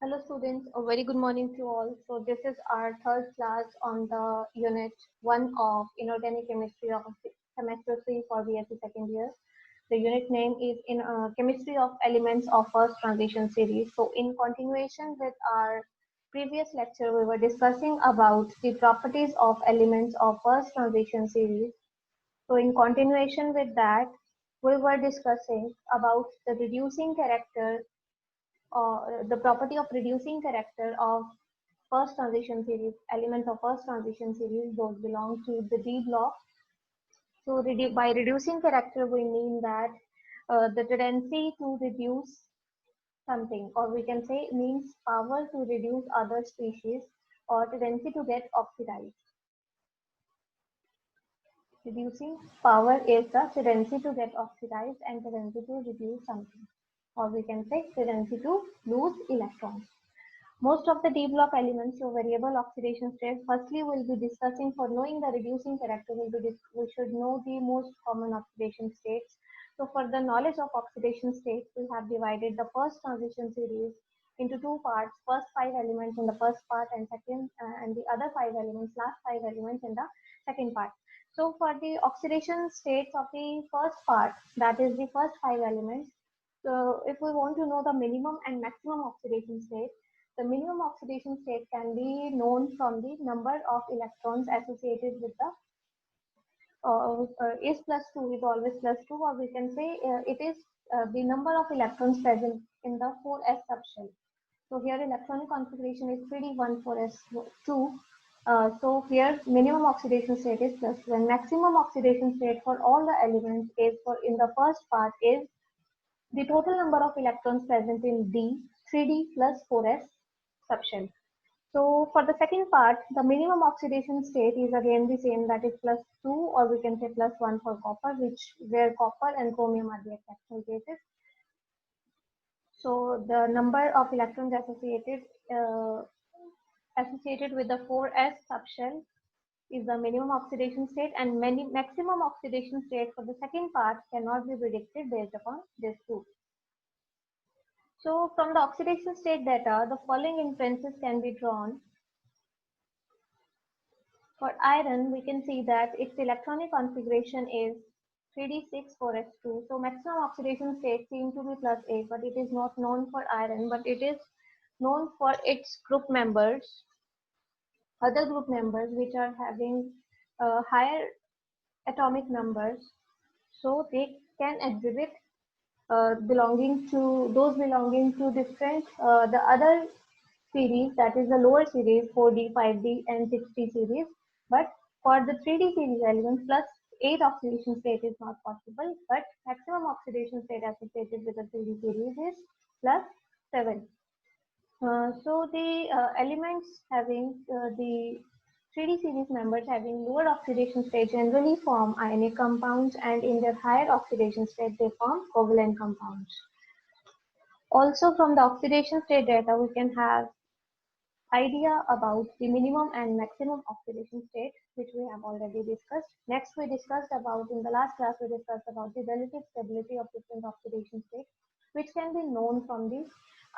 Hello students, a very good morning to all. So this is our third class on the unit 1 of inorganic chemistry of semester 3 for BSc second year. The unit name is in chemistry of elements of first transition series. So in continuation with our previous lecture, we were discussing about the properties of elements of first transition series. So in continuation with that, we were discussing about the reducing character the property of reducing character of first transition series, elements of first transition series, those belong to the D block. So by reducing character, we mean that the tendency to reduce something, or we can say means power to reduce other species, or tendency to get oxidized. Reducing power is the tendency to get oxidized and tendency to reduce something, or we can say tendency to lose electrons. Most of the D block elements show variable oxidation state. Firstly, we'll be discussing for knowing the reducing character, we should know the most common oxidation states. So for the knowledge of oxidation states, we have divided the first transition series into two parts, first 5 elements in the first part and second, and the other 5 elements, last 5 elements in the second part. So for the oxidation states of the first part, that is the first 5 elements, so if we want to know the minimum and maximum oxidation state, the minimum oxidation state can be known from the number of electrons associated with the is plus 2 is always plus 2, or we can say it is the number of electrons present in the 4s subshell. So here electronic configuration is 3d14s2. So here minimum oxidation state is plus 2 and maximum oxidation state for all the elements is for in the first part is the total number of electrons present in D, 3d plus 4s subshell. So for the second part, the minimum oxidation state is again the same, that is plus 2, or we can say plus 1 for copper, where copper and chromium are the exceptional cases. So the number of electrons associated with the 4s subshell is the minimum oxidation state, and maximum oxidation state for the second part cannot be predicted based upon this two. So from the oxidation state data, the following inferences can be drawn. For iron, we can see that its electronic configuration is 3d6 4s2. So maximum oxidation state seems to be plus 8, but it is not known for iron, but it is known for its group members, other group members which are having higher atomic numbers. So they can exhibit belonging to different the other series, that is the lower series 4d 5d and 6d series, but for the 3d series elements plus 8 oxidation state is not possible, but maximum oxidation state associated with the 3d series is plus 7. So the elements having the 3D series members having lower oxidation state generally form ionic compounds, and in their higher oxidation state they form covalent compounds. Also from the oxidation state data we can have idea about the minimum and maximum oxidation state, which we have already discussed. Next we discussed about, in the last class we discussed about the relative stability of different oxidation states, which can be known from the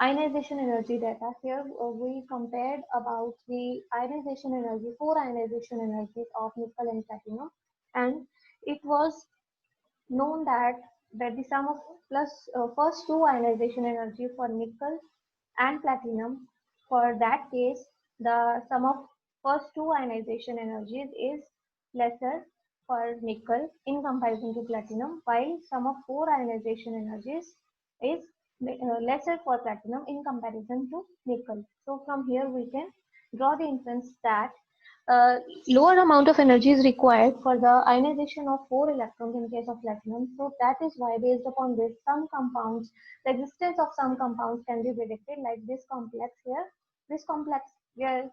ionization energy data. Here we compared about the ionization energy, 4 ionization energies of nickel and platinum, and it was known that the sum of first two ionization energy for nickel and platinum, for that case the sum of first two ionization energies is lesser for nickel in comparison to platinum, while sum of 4 ionization energies is lesser for platinum in comparison to nickel. So from here we can draw the inference that lower amount of energy is required for the ionization of 4 electrons in case of platinum. So that is why, based upon this, some compounds, the existence of some compounds can be predicted, like this complex here. This complex where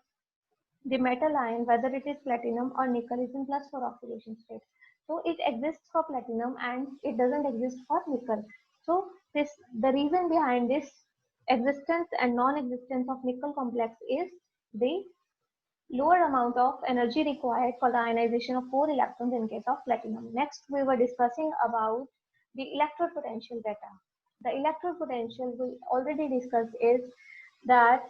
the metal ion, whether it is platinum or nickel, is in plus 4 oxidation state. So it exists for platinum and it doesn't exist for nickel. So the reason behind this existence and non-existence of nickel complex is the lower amount of energy required for the ionization of 4 electrons in case of platinum. Next, we were discussing about the electrode potential data. The electrode potential we already discussed is that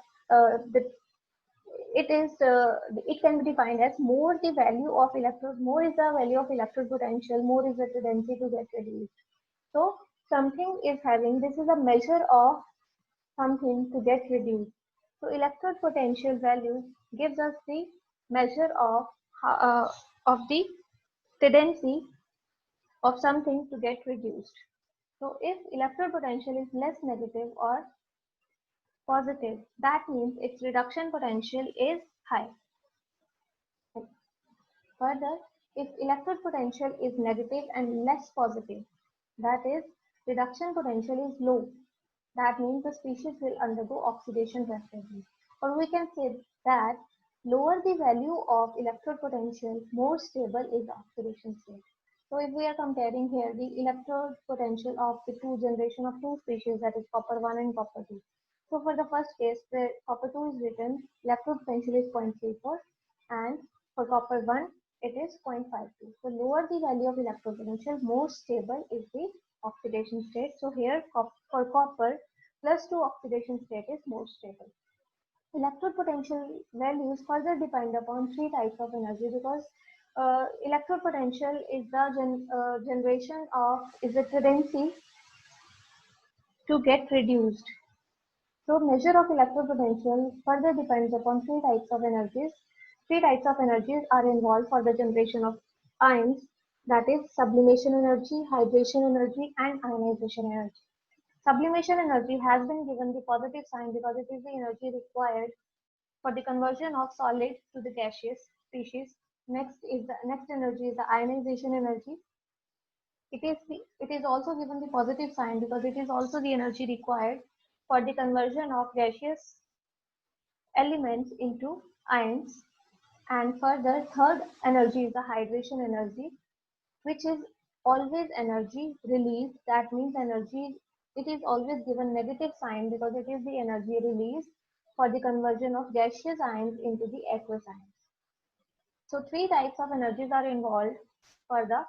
it can be defined as more the value of electrode, more is the value of electrode potential, more is the tendency to get reduced. So something is having, this is a measure of something to get reduced. So electrode potential value gives us the measure of the tendency of something to get reduced. So if electrode potential is less negative or positive, that means its reduction potential is high. Further, if electrode potential is negative and less positive, that is, reduction potential is low, that means the species will undergo oxidation rapidly. Or we can say that lower the value of electrode potential, more stable is the oxidation state. So if we are comparing here the electrode potential of the two generation of two species, that is copper 1 and copper 2. So for the first case, where copper 2 is written, electrode potential is 0.34, and for copper 1, it is 0.52. So lower the value of electrode potential, more stable is the oxidation state. So here for copper, plus 2 oxidation state is more stable. Electrode potential values further depend upon three types of energy, because electrode potential is the generation of, is the tendency to get reduced. So measure of electrode potential further depends upon three types of energies. Three types of energies are involved for the generation of ions, that is sublimation energy, hydration energy, and ionization energy. Sublimation energy has been given the positive sign because it is the energy required for the conversion of solid to the gaseous species. Next energy is the ionization energy. It is also given the positive sign because it is also the energy required for the conversion of gaseous elements into ions. And further, third energy is the hydration energy, which is always energy released. That means energy, it is always given negative sign because it is the energy released for the conversion of gaseous ions into the aqueous ions. So three types of energies are involved for the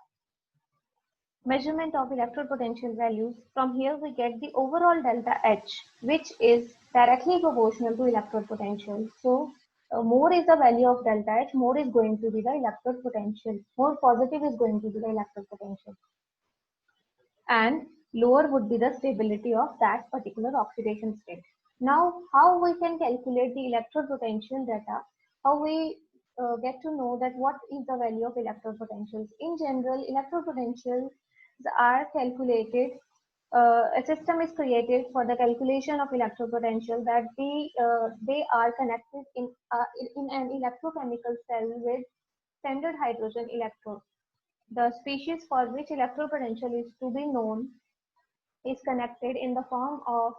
measurement of electrode potential values. From here we get the overall delta H, which is directly proportional to electrode potential. So more is the value of delta H, more is going to be the electrode potential. More positive is going to be the electrode potential. And lower would be the stability of that particular oxidation state. Now, how we can calculate the electrode potential data? How we get to know that what is the value of electrode potentials? In general, electrode potentials are calculated. A system is created for the calculation of electrode potential, that they are connected in an electrochemical cell with standard hydrogen electrode. The species for which electrode potential is to be known is connected in the form of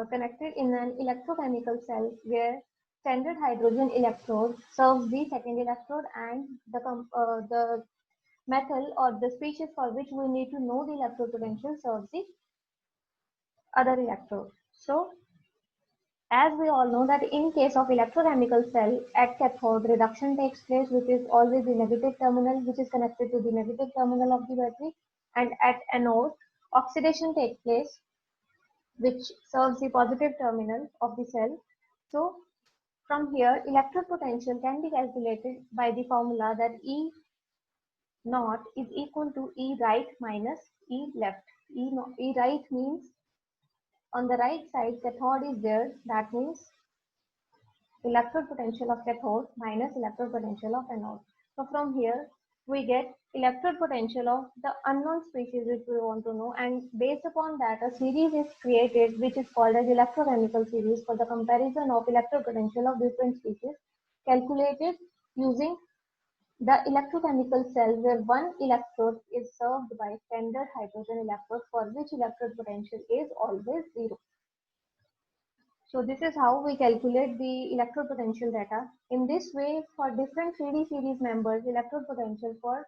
connected in an electrochemical cell where standard hydrogen electrode serves the second electrode, and the metal or the species for which we need to know the electrode potential serves the other electrode. So as we all know that in case of electrochemical cell, at cathode reduction takes place, which is always the negative terminal, which is connected to the negative terminal of the battery, and at anode oxidation takes place, which serves the positive terminal of the cell. So from here, electrode potential can be calculated by the formula that E naught is equal to E right minus E left. E right means on the right side cathode is there, that means electrode potential of cathode minus electrode potential of anode. So from here we get electrode potential of the unknown species which we want to know, and based upon that a series is created which is called as electrochemical series for the comparison of electrode potential of different species, calculated using the electrochemical cell where one electrode is served by standard hydrogen electrode for which electrode potential is always zero. So this is how we calculate the electrode potential data. In this way, for different 3D series members, electrode potential for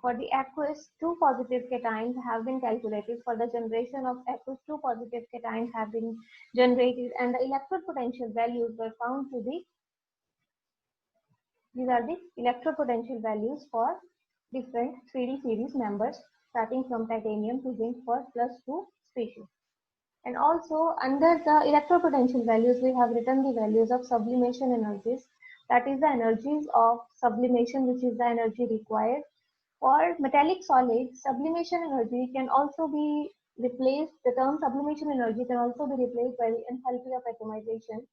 the aqueous, two positive cations have been calculated. For the generation of aqueous, two positive cations have been generated, and the electrode potential values were found to be, these are the electrode potential values for different 3D series members starting from titanium to zinc for +2 species. And also under the electropotential values, we have written the values of sublimation energies. That is the energies of sublimation, which is the energy required. For metallic solids, sublimation energy can also be replaced, the term sublimation energy can also be replaced by the enthalpy of atomization,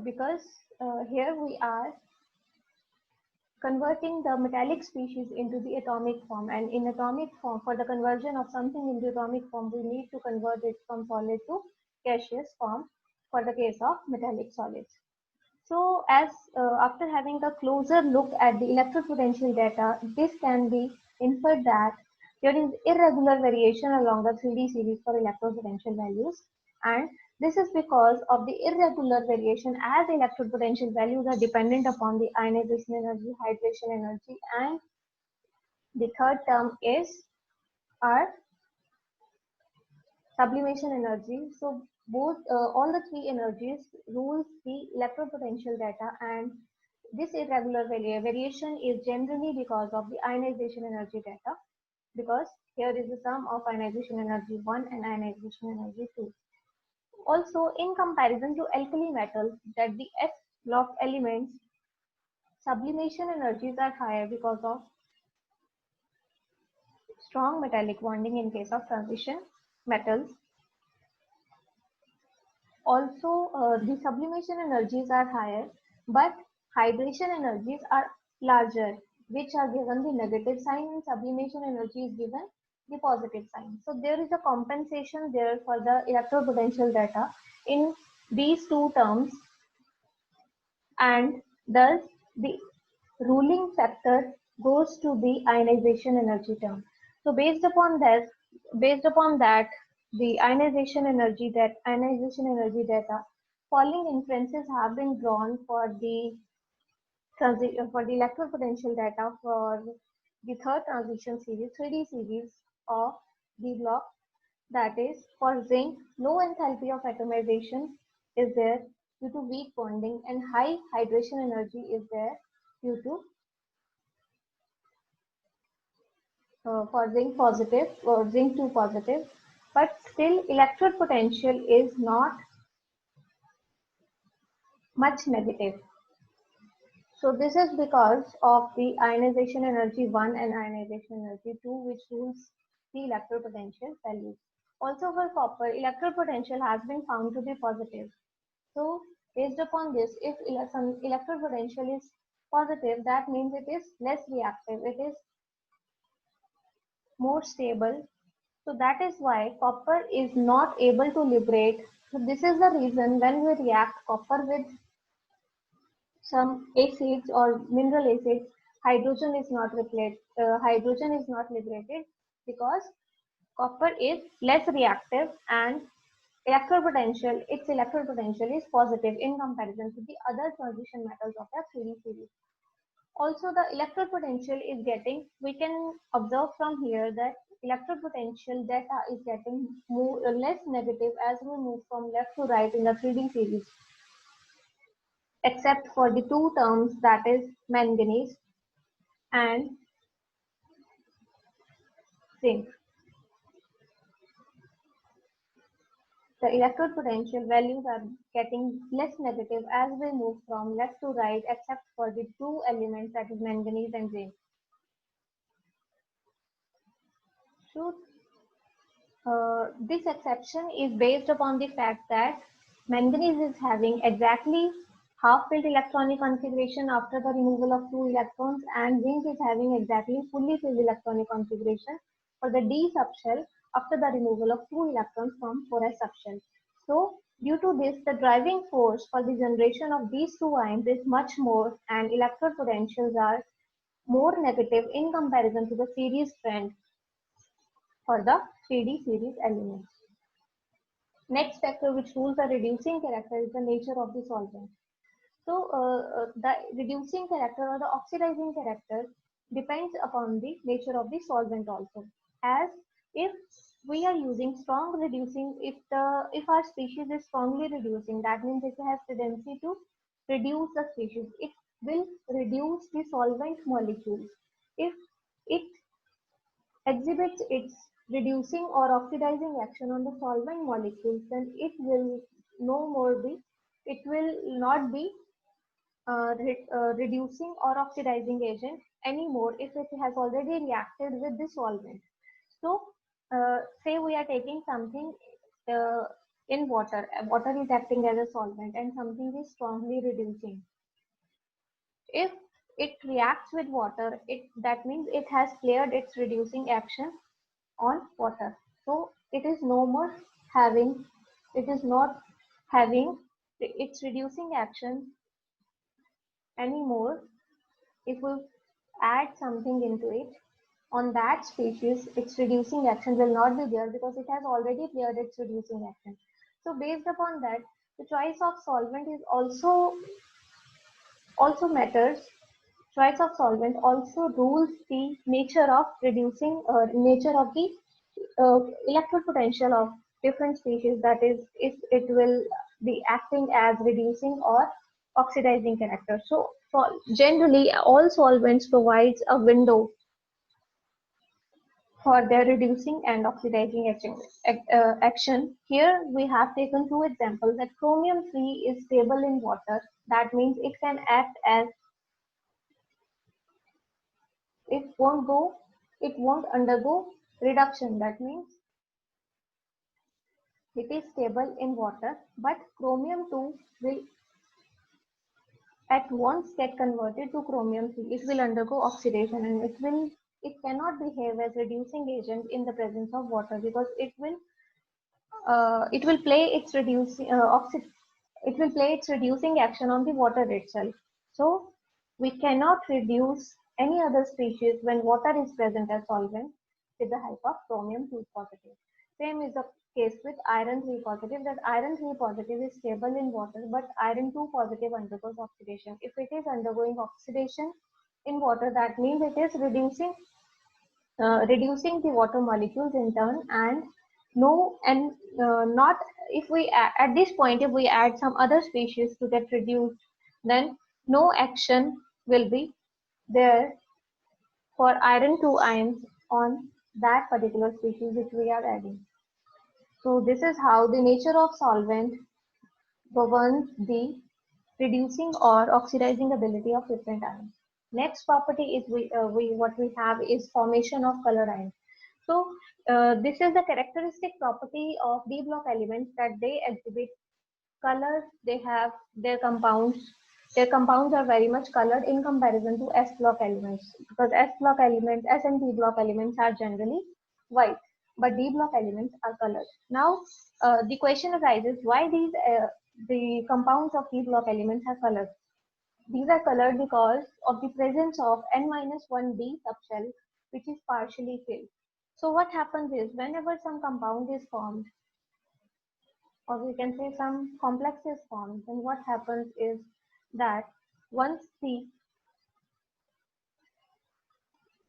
because here we are converting the metallic species into the atomic form, and in atomic form, for the conversion of something into atomic form, we need to convert it from solid to gaseous form for the case of metallic solids. So as after having a closer look at the electropotential data, this can be inferred that there is irregular variation along the 3D series for electropotential values, and this is because of the irregular variation as electropotential values are dependent upon the ionization energy, hydration energy, and the third term is our sublimation energy. So both all the three energies rules the electropotential data, and this irregular variation is generally because of the ionization energy data, because here is the sum of ionization energy 1 and ionization energy 2. Also, in comparison to alkali metals, that the S block elements, sublimation energies are higher because of strong metallic bonding in case of transition metals. Also, the sublimation energies are higher, but hydration energies are larger, which are given the negative sign, and sublimation energy is given the positive sign. So there is a compensation there for the electropotential data in these two terms, and thus the ruling factor goes to the ionization energy term. So based upon that, the ionization energy data, following inferences have been drawn for the electropotential data for the third transition series, 3D series of the block. That is, for zinc, low enthalpy of atomization is there due to weak bonding, and high hydration energy is there due to for zinc positive or zinc 2 positive, but still electrode potential is not much negative. So this is because of the ionization energy 1 and ionization energy 2, which rules the electrode potential values. Also for copper, electrode potential has been found to be positive. So based upon this, if some electrode potential is positive, that means it is less reactive, it is more stable. So that is why copper is not able to liberate. So this is the reason when we react copper with some acids or mineral acids, hydrogen is not liberated, because copper is less reactive and its electrode potential is positive in comparison to the other transition metals of the 3D series. Also, the electrode potential is getting, we can observe from here that electrode potential data is getting less negative as we move from left to right in the 3D series, except for the two terms, that is manganese and zinc. The electrode potential values are getting less negative as we move from left to right, except for the two elements, that is manganese and zinc. So this exception is based upon the fact that manganese is having exactly half-filled electronic configuration after the removal of 2 electrons, and zinc is having exactly fully filled electronic configuration for the D subshell after the removal of 2 electrons from 4s subshell. So due to this, the driving force for the generation of these two ions is much more, and electrode potentials are more negative in comparison to the series trend for the 3D series elements. Next factor which rules the reducing character is the nature of the solvent. So the reducing character or the oxidizing character depends upon the nature of the solvent also. As if we are using strong reducing, if our species is strongly reducing, that means it has tendency to reduce the species. It will reduce the solvent molecules. If it exhibits its reducing or oxidizing action on the solvent molecules, then it will not be reducing or oxidizing agent anymore if it has already reacted with the solvent. So, say we are taking something uh, in water. Water is acting as a solvent, and something is strongly reducing. If it reacts with water, that means it has cleared its reducing action on water. So it is no more having, it is not having its reducing action anymore. If we add something into it, on that species, its reducing action will not be there because it has already cleared its reducing action. So based upon that, the choice of solvent is also matters. Choice of solvent also rules the nature of nature of the electric potential of different species. That is, if it will be acting as reducing or oxidizing character. So generally, all solvents provides a window for their reducing and oxidizing action. Here we have taken two examples that chromium 3 is stable in water. That means it can act as, it won't undergo reduction. That means it is stable in water, but chromium 2 will at once get converted to chromium 3. It will undergo oxidation, and it cannot behave as reducing agent in the presence of water because it will play its reducing action on the water itself. So we cannot reduce any other species when water is present as solvent with the help of chromium 2 positive. Same is the case with iron 3 positive, that iron 3 positive is stable in water, but iron 2 positive undergoes oxidation. If it is undergoing oxidation in water, that means it is reducing the water molecules in turn, and no and not if we at this point, if we add some other species to get reduced, then no action will be there for iron 2 ions on that particular species which we are adding. So this is how the nature of solvent governs the reducing or oxidizing ability of different ions. Next property is what we have is formation of color ions. So this is the characteristic property of D block elements, that they exhibit colors. They have their compounds. Their compounds are very much colored in comparison to S block elements, because S and D block elements are generally white, but D block elements are colored. Now the question arises, why the compounds of D block elements are colored? These are colored because of the presence of N-1D subshell, which is partially filled. So what happens is, whenever some compound is formed, or we can say some complex is formed, then what happens is that once the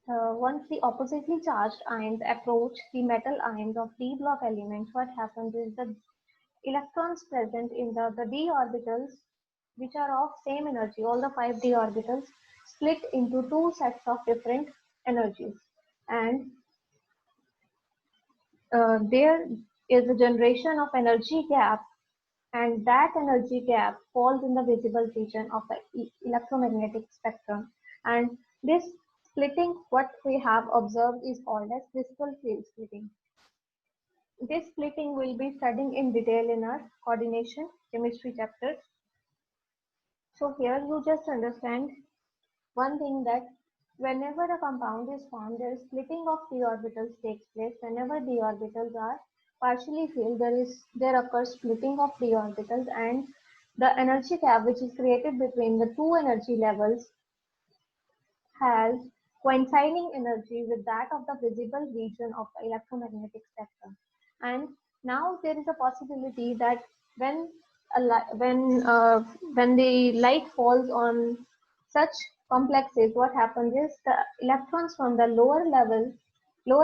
once the oppositely charged ions approach the metal ions of D block elements, what happens is the electrons present in the d orbitals, which are of same energy, all the 5d orbitals, split into two sets of different energies, and there is a generation of energy gap, and that energy gap falls in the visible region of the electromagnetic spectrum, and this splitting, what we have observed, is called as crystal field splitting. This splitting we'll be studying in detail in our coordination chemistry chapters. So here you just understand one thing, that whenever a compound is formed, there is splitting of d orbitals takes place. Whenever d orbitals are partially filled, there occurs splitting of d orbitals, and the energy gap which is created between the two energy levels has coinciding energy with that of the visible region of the electromagnetic spectrum. And now there is a possibility that when when the light falls on such complexes, what happens is the electrons from the lower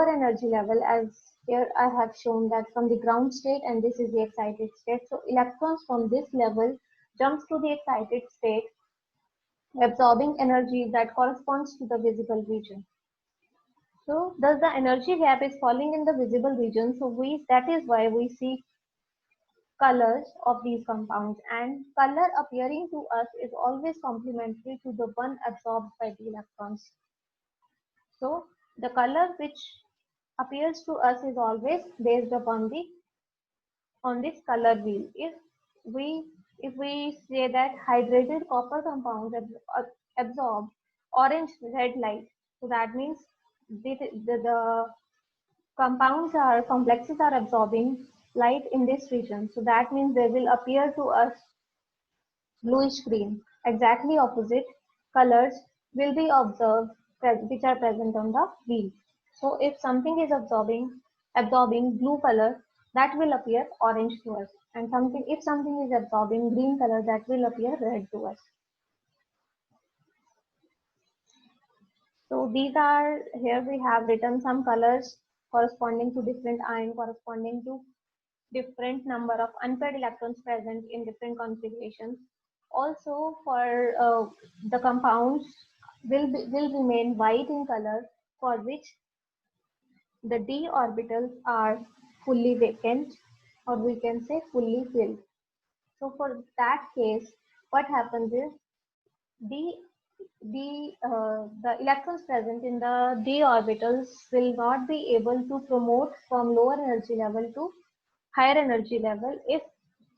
energy level, as here I have shown that from the ground state, and this is the excited state. So electrons from this level jumps to the excited state, absorbing energy that corresponds to the visible region. So thus the energy gap is falling in the visible region. So that is why we see colors of these compounds, and color appearing to us is always complementary to the one absorbed by the electrons. So the color which appears to us is always based upon the on this color wheel. We if we say that hydrated copper compounds absorb orange red light, so that means the compounds are complexes are absorbing light in this region. So that means they will appear to us bluish green. Exactly opposite colors will be observed which are present on the wheel. So if something is absorbing blue color, that will appear orange to us, and something if something is absorbing green color, that will appear red to us. So these are, here we have written some colors corresponding to different ion, corresponding to different number of unpaired electrons present in different configurations. Also, for the compounds will remain white in color, for which the d orbitals are fully vacant, or we can say fully filled. So for that case, what happens is d the electrons present in the d orbitals will not be able to promote from lower energy level to higher energy level if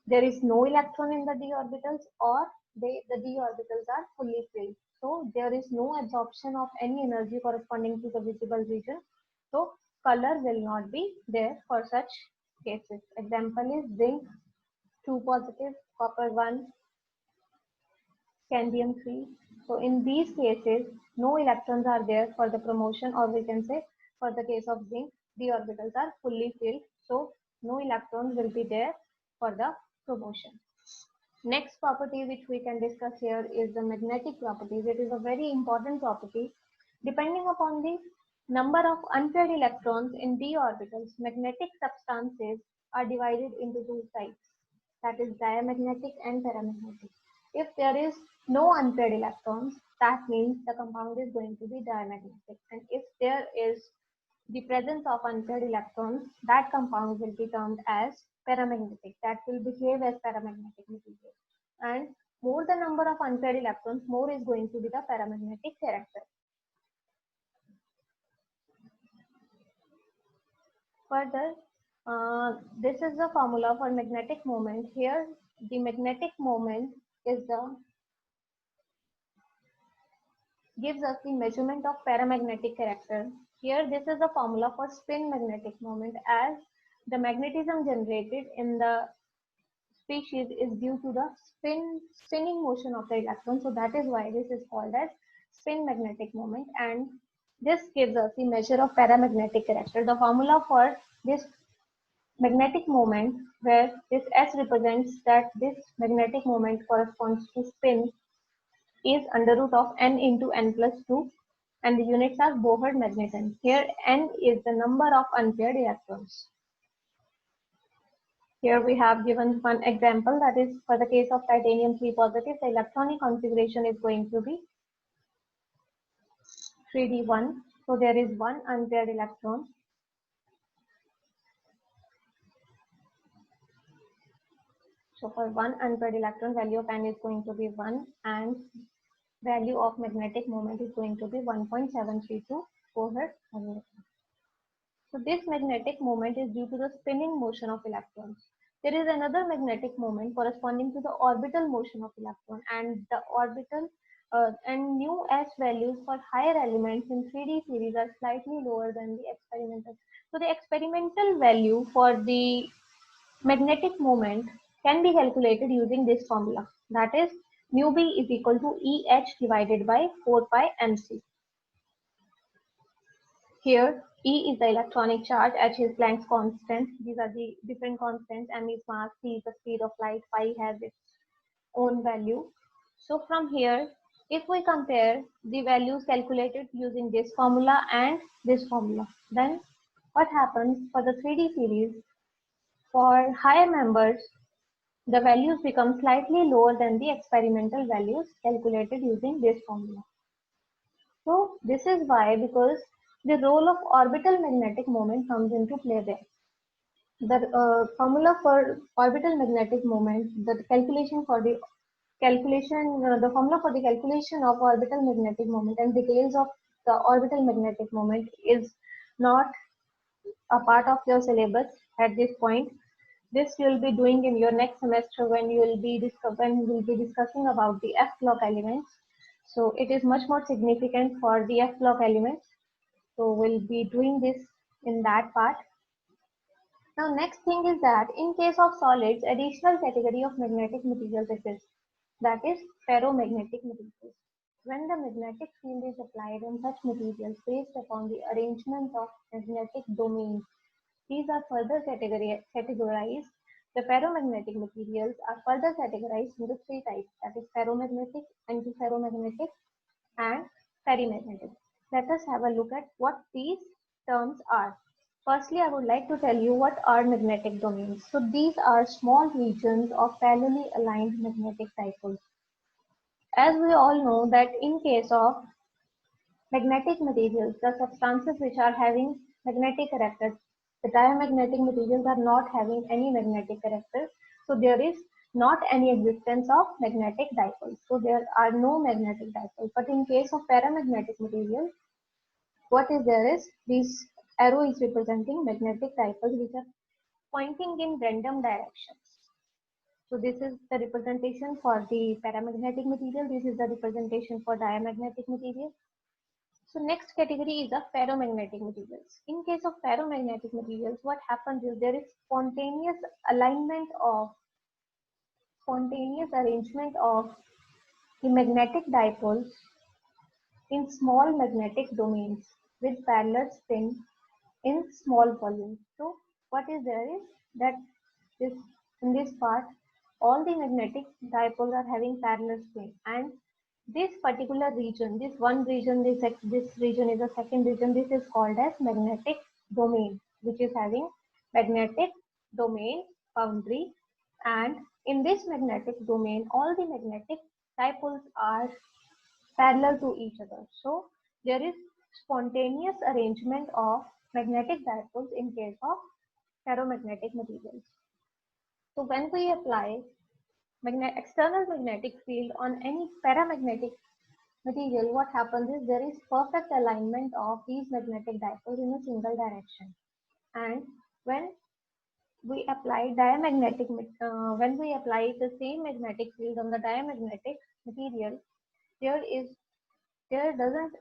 there is no electron in the d orbitals, or the d orbitals are fully filled. So there is no absorption of any energy corresponding to the visible region. So color will not be there for such cases. Example is zinc 2 positive, copper 1, scandium 3. So in these cases, no electrons are there for the promotion, or we can say for the case of zinc, the orbitals are fully filled. So no electrons will be there for the promotion. Next property which we can discuss here is the magnetic properties. It is a very important property. Depending upon the number of unpaired electrons in d orbitals, magnetic substances are divided into two types, that is diamagnetic and paramagnetic. If there is no unpaired electrons, that means the compound is going to be diamagnetic. And if there is the presence of unpaired electrons, that compound will be termed as paramagnetic. That will behave as paramagnetic material. And more the number of unpaired electrons, more is going to be the paramagnetic character. Further, this is the formula for magnetic moment. Here, the magnetic moment is the gives us the measurement of paramagnetic character. Here, this is the formula for spin magnetic moment, as the magnetism generated in the species is due to the spinning motion of the electron. So that is why this is called as spin magnetic moment, and this gives us the measure of paramagnetic character. The formula for this magnetic moment, where this S represents that this magnetic moment corresponds to spin, is under root of n into n plus 2, and the units are Bohr magnetons. Here n is the number of unpaired electrons. Here we have given one example, that is for the case of titanium 3 positive, the electronic configuration is going to be 3d1. So there is one unpaired electron. So for one unpaired electron, value of n is going to be 1, and value of magnetic moment is going to be 1.732 Bohr magnetons. So this magnetic moment is due to the spinning motion of electrons. There is another magnetic moment corresponding to the orbital motion of electron, and the orbital and nu s values for higher elements in 3D series are slightly lower than the experimental. So the experimental value for the magnetic moment can be calculated using this formula, that is mu b is equal to Eh divided by 4 pi mc. Here, E is the electronic charge, H is Planck's constant. These are the different constants. M is mass, C is the speed of light, phi has its own value. So from here, if we compare the values calculated using this formula and this formula, then what happens for the 3D series? For higher members, the values become slightly lower than the experimental values calculated using this formula. So this is why, because the role of orbital magnetic moment comes into play there. The formula for orbital magnetic moment, the calculation for the the formula for the calculation of orbital magnetic moment and details of the orbital magnetic moment is not a part of your syllabus at this point. This you will be doing in your next semester when you will be discussing about the F block elements. So it is much more significant for the F block elements. So we'll be doing this in that part. Now next thing is that in case of solids, additional category of magnetic materials exists, that is ferromagnetic materials. When the magnetic field is applied on such materials based upon the arrangement of magnetic domains, these are further categorized. The ferromagnetic materials are further categorized into three types, that is ferromagnetic, antiferromagnetic, and perimagnetic. Let us have a look at what these terms are. Firstly, I would like to tell you what are magnetic domains. So these are small regions of parallelly aligned magnetic dipoles. As we all know that in case of magnetic materials, the substances which are having magnetic characters, the diamagnetic materials are not having any magnetic character. So there is not any existence of magnetic dipoles. So there are no magnetic dipoles. But in case of paramagnetic materials, what is there is this arrow is representing magnetic dipoles which are pointing in random directions. So this is the representation for the paramagnetic material. This is the representation for diamagnetic material. So next category is the ferromagnetic materials. In case of ferromagnetic materials, what happens is there is spontaneous arrangement of the magnetic dipoles in small magnetic domains with parallel spin in small volumes. So what is there is that this in this part all the magnetic dipoles are having parallel spin, and this particular region, this one region, this region is a second region, this is called as magnetic domain, which is having magnetic domain boundary, and in this magnetic domain all the magnetic dipoles are parallel to each other. So there is spontaneous arrangement of magnetic dipoles in case of ferromagnetic materials. So when we apply external magnetic field on any paramagnetic material, what happens is there is perfect alignment of these magnetic dipoles in a single direction. And when we apply when we apply the same magnetic field on the diamagnetic material, there is there doesn't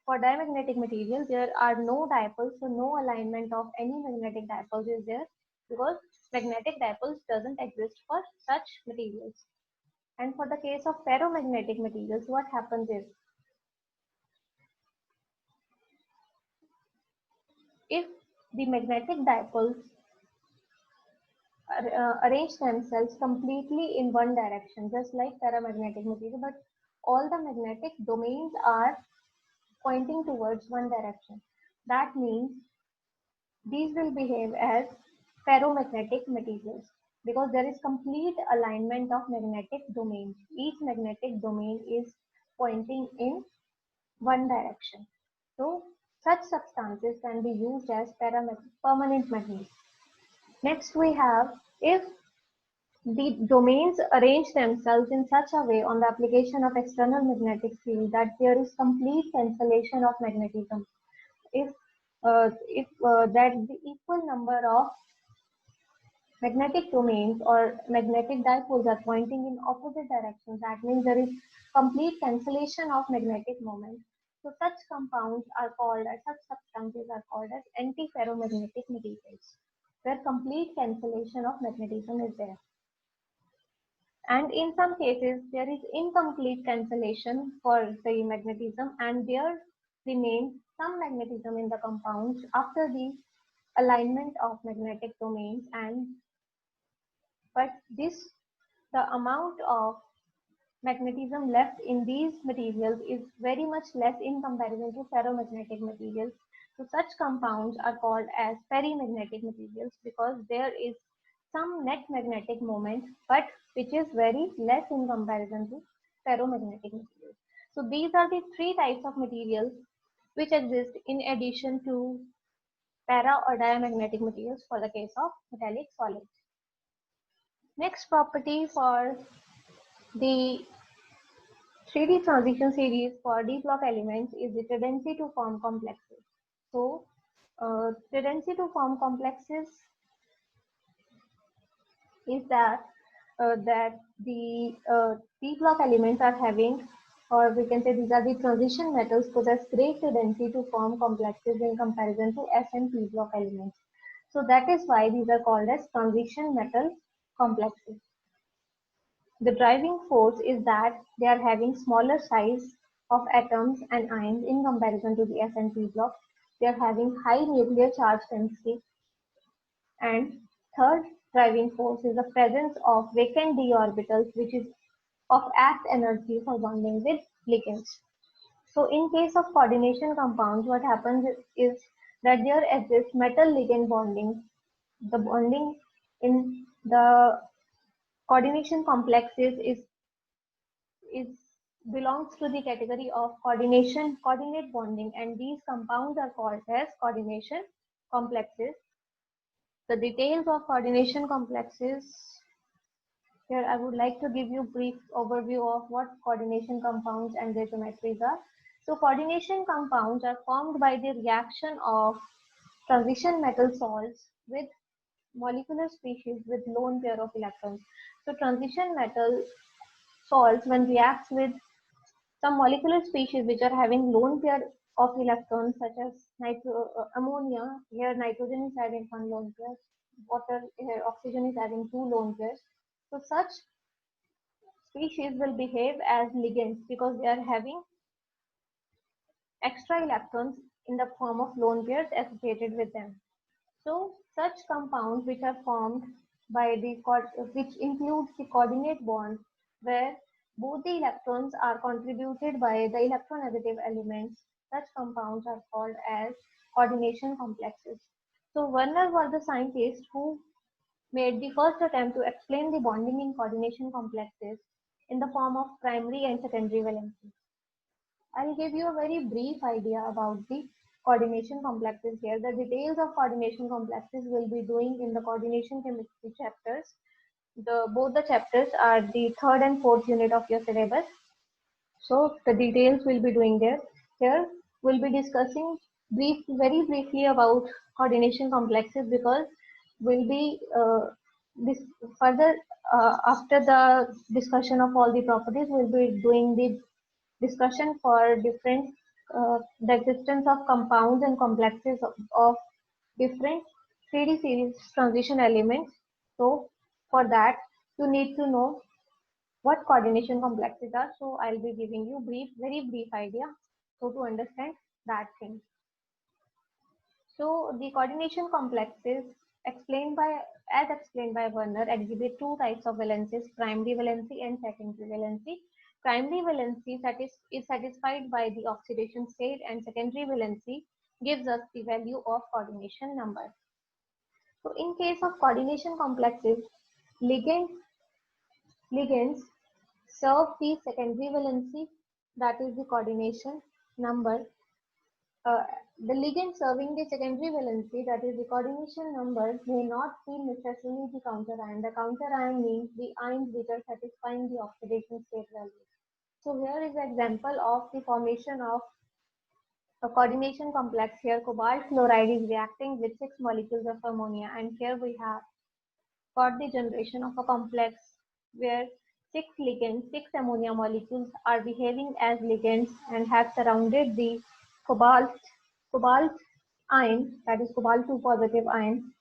for diamagnetic material there are no dipoles, so no alignment of any magnetic dipoles is there because magnetic dipoles doesn't exist for such materials. And for the case of ferromagnetic materials, what happens is if the magnetic dipoles arrange themselves completely in one direction, just like paramagnetic material, but all the magnetic domains are pointing towards one direction. That means these will behave as ferromagnetic materials because there is complete alignment of magnetic domains. Each magnetic domain is pointing in one direction. So such substances can be used as permanent magnets. Next we have if the domains arrange themselves in such a way on the application of external magnetic field that there is complete cancellation of magnetism. If that the equal number of magnetic domains or magnetic dipoles are pointing in opposite directions, that means there is complete cancellation of magnetic moment. So such compounds are called as such substances are called as antiferromagnetic materials, where complete cancellation of magnetism is there. And in some cases, there is incomplete cancellation for the magnetism, and there remains some magnetism in the compounds after the alignment of magnetic domains, and but the amount of magnetism left in these materials is very much less in comparison to ferromagnetic materials. So such compounds are called as perimagnetic materials because there is some net magnetic moment, but which is very less in comparison to ferromagnetic materials. So these are the three types of materials which exist in addition to para or diamagnetic materials for the case of metallic solids. Next property for the 3D transition series for d block elements is the tendency to form complexes. So, tendency to form complexes is that the p block elements are having, or we can say these are the transition metals possess great tendency to form complexes in comparison to s and p block elements. So that is why these are called as transition metal complexes. The driving force is that they are having smaller size of atoms and ions in comparison to the s and p block. They are having high nuclear charge density. And third driving force is the presence of vacant d orbitals, which is of act energy for bonding with ligands. So in case of coordination compounds, what happens is that there exists metal ligand bonding. The bonding in the coordination complexes is belongs to the category of coordinate bonding, and these compounds are called as coordination complexes. The details of coordination complexes. Here I would like to give you a brief overview of what coordination compounds and their geometries are. So coordination compounds are formed by the reaction of transition metal salts with molecular species with lone pair of electrons. So transition metal salts, when reacts with some molecular species which are having lone pair of electrons, such as ammonia, here nitrogen is having one lone pair, water, here oxygen is having two lone pairs. So such species will behave as ligands because they are having extra electrons in the form of lone pairs associated with them. So such compounds which are formed by the which includes the coordinate bond where both the electrons are contributed by the electronegative elements, such compounds are called as coordination complexes. So Werner was the scientist who made the first attempt to explain the bonding in coordination complexes in the form of primary and secondary valency. I'll give you a very brief idea about the coordination complexes here. The details of coordination complexes will be doing in the coordination chemistry chapters. Both the chapters are the third and fourth unit of your syllabus. So the details will be doing there. Here we'll be discussing very briefly about coordination complexes because we'll be this further after the discussion of all the properties, we'll be doing the discussion for different the existence of compounds and complexes of different 3D series transition elements. So for that, you need to know what coordination complexes are. So I'll be giving you very brief idea so to understand that thing. So the coordination complexes as explained by Werner exhibit two types of valencies, primary valency and secondary valency. Primary valency is satisfied by the oxidation state, and secondary valency gives us the value of coordination number. So in case of coordination complexes, ligands serve the secondary valency, that is the coordination number. Uh, the ligand serving the secondary valency, that is the coordination number, may not be necessarily the counter ion. The counter ion means the ions which are satisfying the oxidation state value. So here is an example of the formation of a coordination complex. Here cobalt fluoride is reacting with 6 molecules of ammonia, and here we have got the generation of a complex where 6 ammonia molecules are behaving as ligands and have surrounded the cobalt ion, that is cobalt 2 positive ion,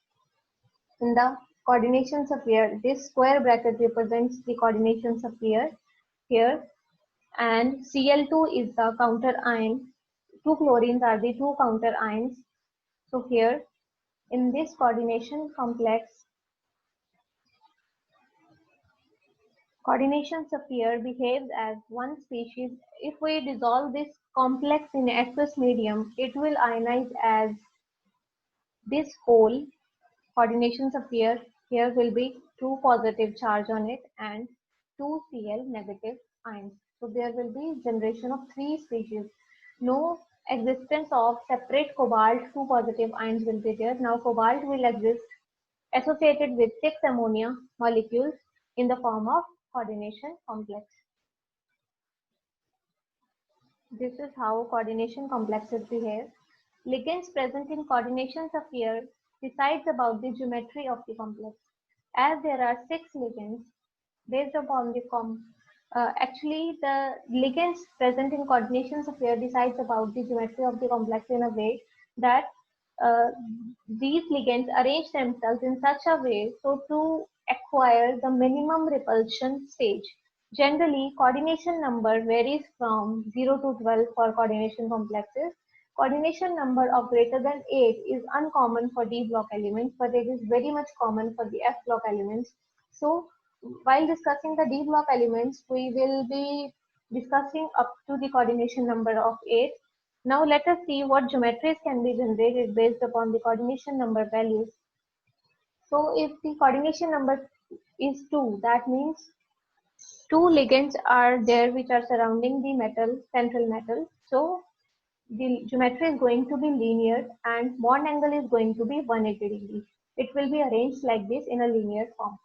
in the coordination sphere. This square bracket represents the coordination sphere here, and Cl2 is the counter ion. Two chlorines are the two counter ions. So here in this coordination sphere behaves as one species. If we dissolve this complex in aqueous medium, it will ionize as this whole coordination sphere. Here will be 2 positive charge on it and 2 Cl negative ions. So there will be generation of 3 species. No existence of separate cobalt 2 positive ions will be there. Now cobalt will exist associated with 6 ammonia molecules in the form of coordination complex. This is how coordination complexes behave. Ligands present in coordination sphere decides about the geometry of the complex. As there are 6 ligands, based upon the actually the ligands present in coordination sphere decides about the geometry of the complex in a way that uh, these ligands arrange themselves in such a way so to acquire the minimum repulsion stage. Generally, coordination number varies from 0 to 12 for coordination complexes. Coordination number of greater than 8 is uncommon for D block elements, but it is very much common for the F block elements. So, while discussing the D block elements, we will be discussing up to the coordination number of 8. Now, let us see what geometries can be generated based upon the coordination number values. So, if the coordination number is 2, that means two ligands are there which are surrounding the metal, central metal. So the geometry is going to be linear and bond angle is going to be 180 degrees. It will be arranged like this in a linear form.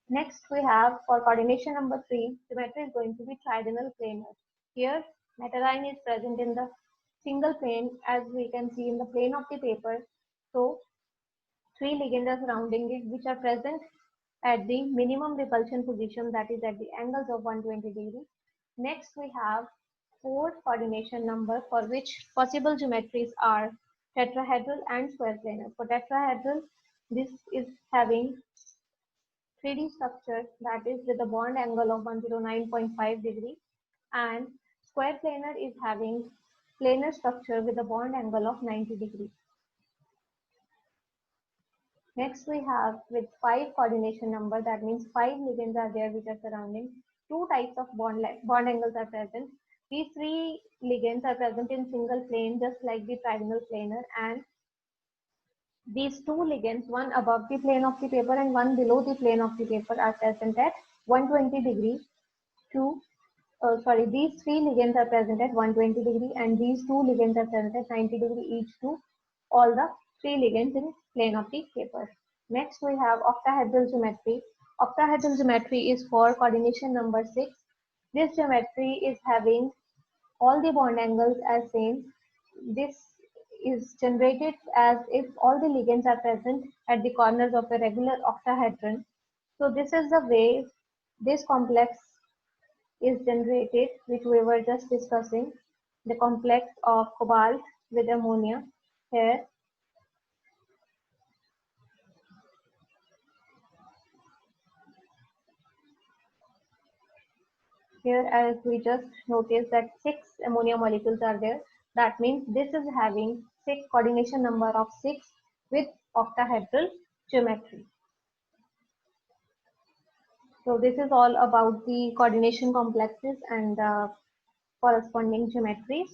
Next we have for coordination number 3, geometry is going to be trigonal planar. Here metal ion is present in the single plane as we can see in the plane of the paper. So three ligands are surrounding it which are present at the minimum repulsion position, that is at the angles of 120 degrees. Next we have four coordination number for which possible geometries are tetrahedral and square planar. For tetrahedral, this is having 3D structure that is with a bond angle of 109.5 degree, and square planar is having planar structure with a bond angle of 90 degree. Next we have with 5 coordination number, that means 5 ligands are there which are surrounding. Two types of bond angles are present. These 3 ligands are present in single plane just like the trigonal planar, and these 2 ligands, one above the plane of the paper and one below the plane of the paper, are present at 120 degree to these 3 ligands are present at 120 degree and these 2 ligands are present at 90 degree each to all the 3 ligands in plane of the paper. Next we have octahedral geometry. Octahedral geometry is for coordination number 6. This geometry is having all the bond angles as same. This is generated as if all the ligands are present at the corners of a regular octahedron. So this is the way this complex is generated, which we were just discussing, the complex of cobalt with ammonia. Here as we just noticed that 6 ammonia molecules are there. That means this is having 6 coordination number of 6 with octahedral geometry. So this is all about the coordination complexes and corresponding geometries.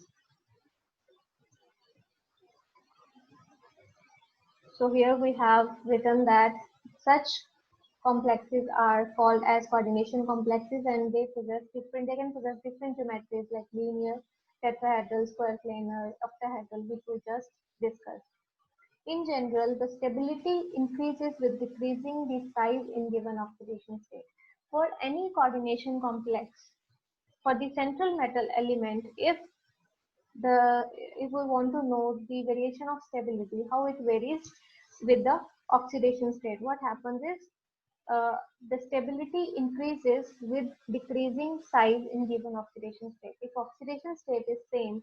So here we have written that such complexes are called as coordination complexes, and they can possess different geometries like linear, tetrahedral, square planar, octahedral, which we just discussed. In general, the stability increases with decreasing the size in given oxidation state. For any coordination complex, for the central metal element, if we want to know the variation of stability, how it varies with the oxidation state, what happens is the stability increases with decreasing size in given oxidation state. If oxidation state is same,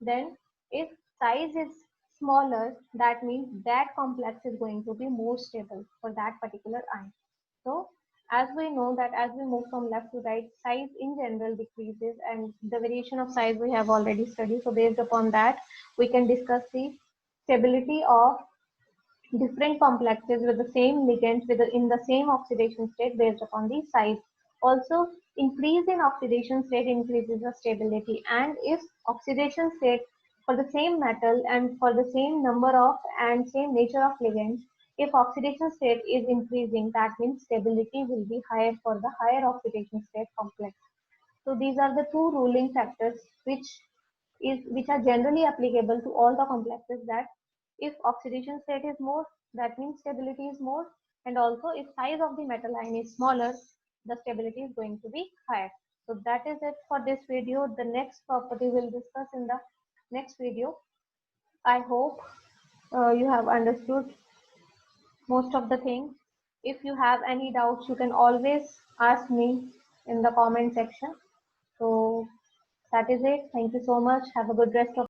then if size is smaller, that means that complex is going to be more stable for that particular ion. So as we know that as we move from left to right, size in general decreases, and the variation of size we have already studied. So based upon that, we can discuss the stability of different complexes with the same ligands in the same oxidation state based upon the size. Also, increase in oxidation state increases the stability, and if oxidation state for the same metal and for the same number of and same nature of ligands, if oxidation state is increasing, that means stability will be higher for the higher oxidation state complex. So these are the two ruling factors which which are generally applicable to all the complexes, that if oxidation state is more, that means stability is more, and also if size of the metal ion is smaller, the stability is going to be higher. So that is it for this video. The next property we'll discuss in the next video. I hope you have understood most of the things. If you have any doubts, you can always ask me in the comment section. So that is it. Thank you so much. Have a good rest of